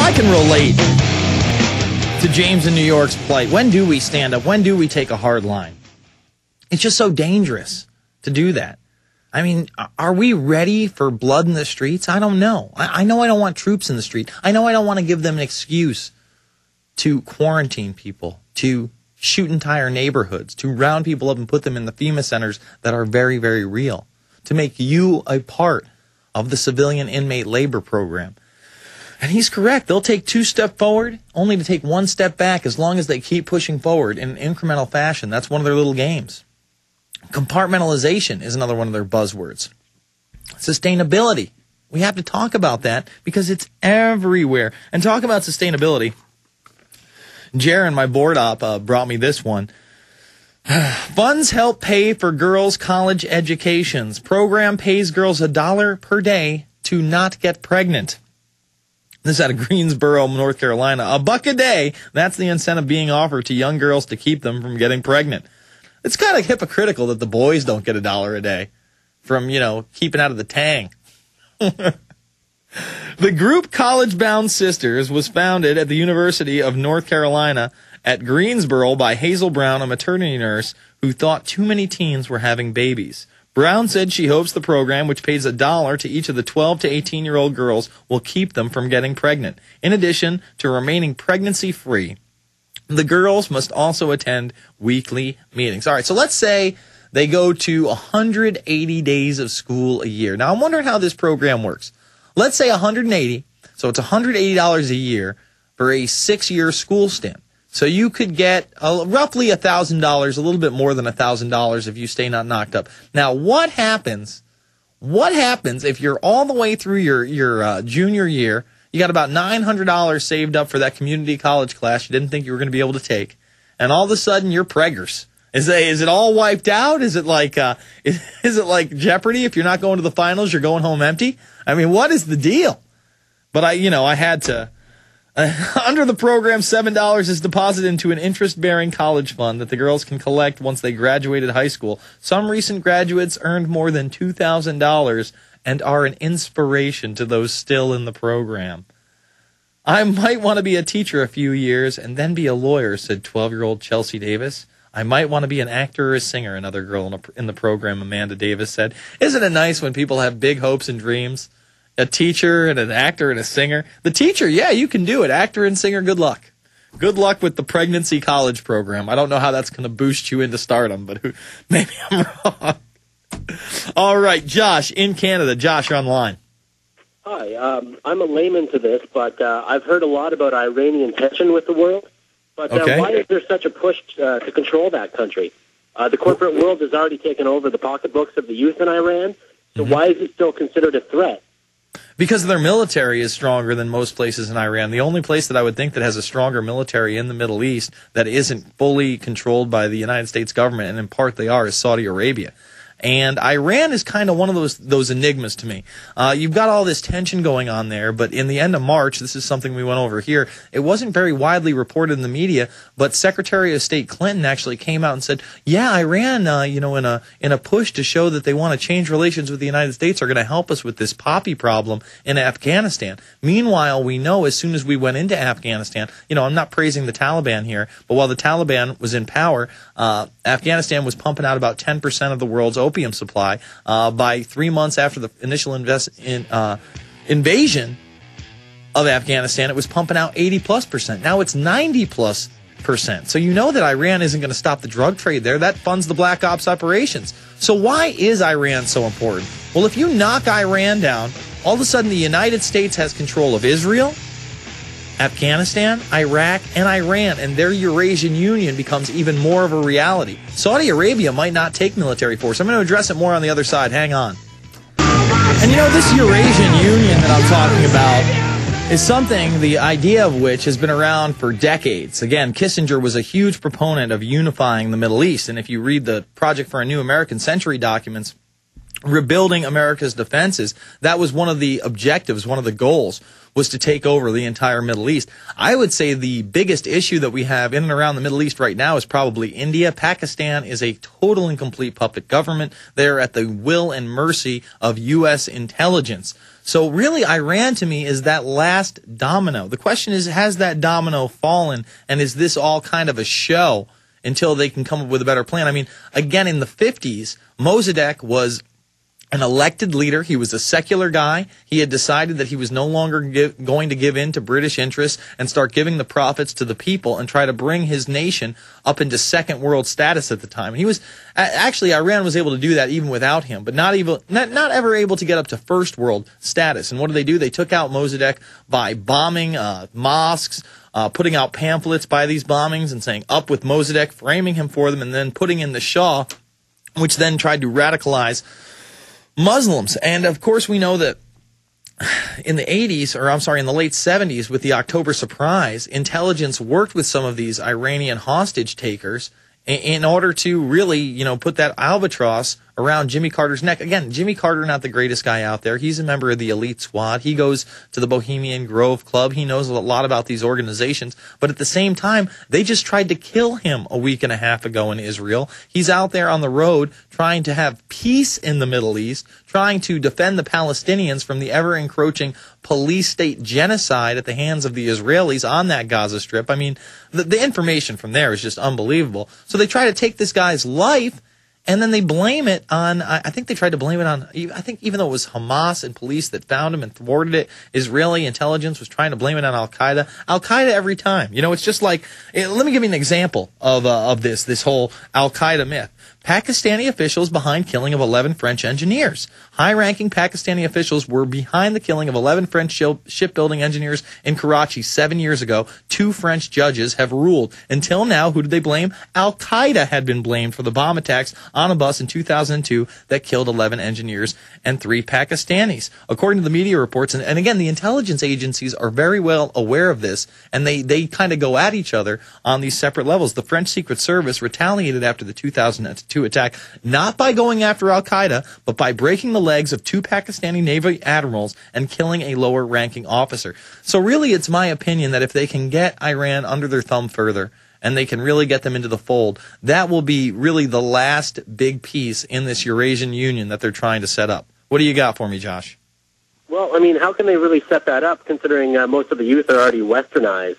I can relate to James in New York's plight. When do we stand up? When do we take a hard line? It's just so dangerous to do that. I mean, are we ready for blood in the streets? I don't know. I know I don't want troops in the street. I know I don't want to give them an excuse to quarantine people, to shoot entire neighborhoods, to round people up and put them in the FEMA centers that are very, very real, to make you a part of the civilian inmate labor program. And he's correct. They'll take 2 steps forward, only to take 1 step back as long as they keep pushing forward in incremental fashion. That's one of their little games. Compartmentalization is another one of their buzzwords. Sustainability. We have to talk about that because it's everywhere. And talk about sustainability. Jaron, my board op, brought me this one. Funds help pay for girls' college educations. Program pays girls $1 per day to not get pregnant. This is out of Greensboro, North Carolina. $1 a day. That's the incentive being offered to young girls to keep them from getting pregnant. It's kind of hypocritical that the boys don't get $1 a day from, keeping out of the tang. The group College Bound Sisters was founded at the University of North Carolina at Greensboro by Hazel Brown, a maternity nurse who thought too many teens were having babies. Brown said she hopes the program, which pays $1 to each of the 12 to 18-year-old girls, will keep them from getting pregnant. In addition to remaining pregnancy-free, the girls must also attend weekly meetings. All right, so let's say they go to 180 days of school a year. Now, I'm wondering how this program works. Let's say 180, so it's $180 a year for a 6-year school stint. So you could get roughly $1,000, a little bit more than $1,000 if you stay not knocked up. Now, what happens if you're all the way through your junior year, you got about $900 saved up for that community college class you didn't think you were going to be able to take, and all of a sudden you're preggers? Is it all wiped out? Is it like Jeopardy? If you're not going to the finals, you're going home empty? I mean, what is the deal? But I had to. Under the program, $7 is deposited into an interest-bearing college fund that the girls can collect once they graduated high school. Some recent graduates earned more than $2,000 and are an inspiration to those still in the program. I might want to be a teacher a few years and then be a lawyer, said 12-year-old Chelsea Davis. I might want to be an actor or a singer, another girl in the program, Amanda Davis, said. Isn't it nice when people have big hopes and dreams? A teacher and an actor and a singer. The teacher, yeah, you can do it. Actor and singer, good luck. Good luck with the pregnancy college program. I don't know how that's going to boost you into stardom, but maybe I'm wrong. All right, Josh in Canada. Josh, you're online. Hi, I'm a layman to this, but I've heard a lot about Iranian tension with the world. But why is there such a push to control that country? The corporate world has already taken over the pocketbooks of the youth in Iran, so why is it still considered a threat? Because their military is stronger than most places in Iran. The only place that I would think that has a stronger military in the Middle East that isn't fully controlled by the United States government, and in part they are, is Saudi Arabia. And Iran is kind of one of those enigmas to me. You've got all this tension going on there, but in the end of March, this is something we went over here, it wasn't very widely reported in the media, but Secretary of State Clinton actually came out and said, yeah, Iran, in a push to show that they want to change relations with the United States, are going to help us with this poppy problem in Afghanistan. Meanwhile, we know as soon as we went into Afghanistan, I'm not praising the Taliban here, but while the Taliban was in power, Afghanistan was pumping out about 10% of the world's opium supply. By 3 months after the initial invasion of Afghanistan, it was pumping out 80+%. Now it's 90+%. So you know that Iran isn't going to stop the drug trade there. That funds the black ops operations. So why is Iran so important? Well, if you knock Iran down, all of a sudden the United States has control of Israel, Afghanistan, Iraq, and Iran, and their Eurasian Union becomes even more of a reality. Saudi Arabia might not take military force. I'm going to address it more on the other side. Hang on. And this Eurasian Union that I'm talking about is something, the idea of which has been around for decades. Again, Kissinger was a huge proponent of unifying the Middle East, and if you read the Project for a New American Century documents, rebuilding America's defenses. That was one of the objectives, one of the goals, was to take over the entire Middle East. I would say the biggest issue that we have in and around the Middle East right now is probably India. Pakistan is a total and complete puppet government. They're at the will and mercy of U.S. intelligence. So really, Iran to me is that last domino. The question is, has that domino fallen, and is this all kind of a show until they can come up with a better plan? I mean, again, in the 50s, Mossadegh was an elected leader. He was a secular guy. He had decided that he was no longer going to give in to British interests and start giving the profits to the people and try to bring his nation up into second world status at the time. And he was actually, Iran was able to do that even without him, but not ever able to get up to first world status. And what did? They took out Mossadegh by bombing mosques, putting out pamphlets by these bombings and saying "Up with Mossadegh," framing him for them, and then putting in the Shah, which then tried to radicalize Muslims. And of course we know that in the 80s, or I'm sorry, in the late 70s, with the October surprise, intelligence worked with some of these Iranian hostage takers in order to really, put that albatross around Jimmy Carter's neck. Again, Jimmy Carter, not the greatest guy out there. He's a member of the elite squad. He goes to the Bohemian Grove Club. He knows a lot about these organizations. But at the same time, they just tried to kill him a week and a half ago in Israel. He's out there on the road trying to have peace in the Middle East, trying to defend the Palestinians from the ever-encroaching police state genocide at the hands of the Israelis on that Gaza Strip. I mean, the information from there is just unbelievable. So they try to take this guy's life, and then they blame it on, I think they tried to blame it on, I think even though it was Hamas and police that found him and thwarted it, Israeli intelligence was trying to blame it on Al-Qaeda. Al-Qaeda every time. It's just like, let me give you an example of this whole Al-Qaeda myth. Pakistani officials behind killing of 11 French engineers. High-ranking Pakistani officials were behind the killing of 11 French shipbuilding engineers in Karachi 7 years ago. 2 French judges have ruled. Until now, who did they blame? Al-Qaeda had been blamed for the bomb attacks on a bus in 2002 that killed 11 engineers and 3 Pakistanis. According to the media reports, and again, the intelligence agencies are very well aware of this, and they kind of go at each other on these separate levels. The French Secret Service retaliated after the 2002 attack, not by going after Al-Qaeda, but by breaking the legs of 2 Pakistani Navy admirals and killing a lower-ranking officer. So really, it's my opinion that if they can get Iran under their thumb further, and they can really get them into the fold, that will be really the last big piece in this Eurasian Union that they're trying to set up. What do you got for me, Josh? Well, I mean, how can they really set that up, considering most of the youth are already westernized?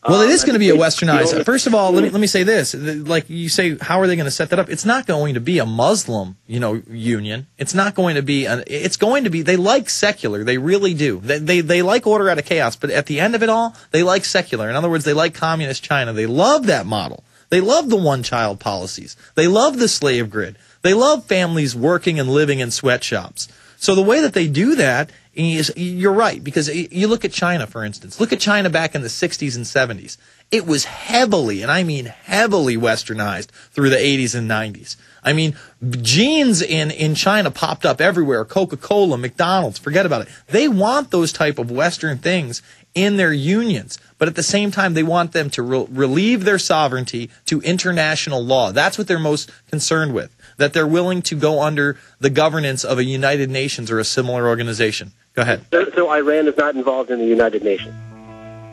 Well, it is going to be a westernized. First of all, let me say this. Like you say, how are they going to set that up? It's not going to be a Muslim, union. It's not going to be, it's going to be, they like secular. They really do. They like order out of chaos, but at the end of it all, they like secular. In other words, they like communist China. They love that model. They love the one-child policies. They love the slave grid. They love families working and living in sweatshops. So the way that they do that is, you're right, because you look at China, for instance. Look at China back in the 60s and 70s. It was heavily, and I mean heavily, westernized through the 80s and 90s. I mean, jeans in China popped up everywhere. Coca-Cola, McDonald's, forget about it. They want those type of Western things in their unions, but at the same time, they want them to relieve their sovereignty to international law. That's what they're most concerned with, that they're willing to go under the governance of a United Nations or a similar organization. Go ahead. So Iran is not involved in the United Nations?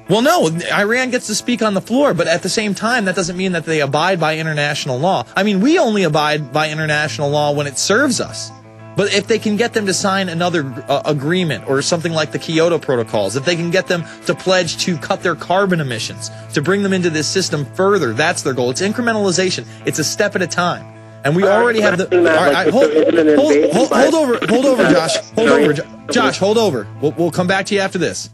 Well, no, Iran gets to speak on the floor, but at the same time, that doesn't mean that they abide by international law. I mean, we only abide by international law when it serves us. But if they can get them to sign another agreement or something like the Kyoto Protocols, if they can get them to pledge to cut their carbon emissions, to bring them into this system further, that's their goal. It's incrementalization. It's a step at a time. And we already have the... Hold over, Josh. Hold over. Josh, hold over. We'll come back to you after this.